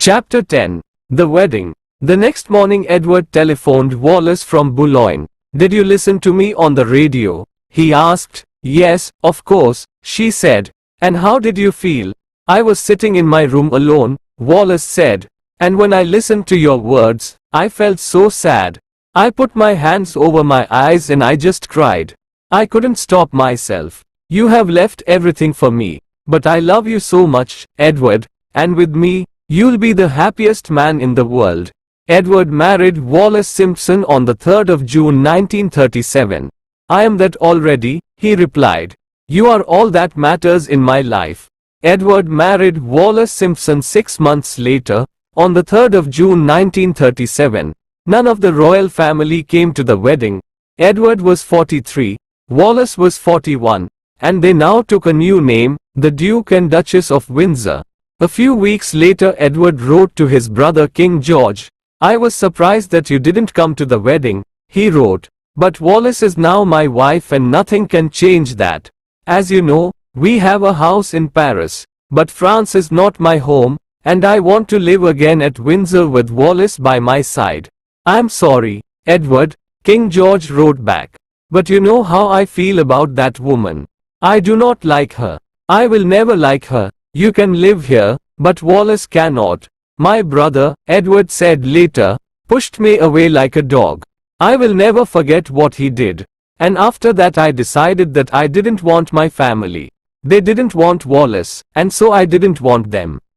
Chapter 10. The Wedding. The next morning Edward telephoned Wallace from Boulogne. "Did you listen to me on the radio?" he asked. "Yes, of course," she said. "And how did you feel?" "I was sitting in my room alone," Wallace said. "And when I listened to your words, I felt so sad. I put my hands over my eyes and I just cried. I couldn't stop myself. You have left everything for me. But I love you so much, Edward, and with me, you'll be the happiest man in the world." Edward married Wallace Simpson on the 3rd of June 1937. "I am that already," he replied. "You are all that matters in my life." Edward married Wallace Simpson 6 months later, on the 3rd of June 1937. None of the royal family came to the wedding. Edward was 43, Wallace was 41, and they now took a new name, the Duke and Duchess of Windsor. A few weeks later Edward wrote to his brother King George. "I was surprised that you didn't come to the wedding," he wrote. "But Wallace is now my wife and nothing can change that. As you know, we have a house in Paris, but France is not my home, and I want to live again at Windsor with Wallace by my side. I'm sorry, Edward," King George wrote back. "But you know how I feel about that woman. I do not like her. I will never like her. You can live here, but Wallace cannot. My brother," Edward said later, "pushed me away like a dog. I will never forget what he did. And after that I decided that I didn't want my family. They didn't want Wallace, and so I didn't want them.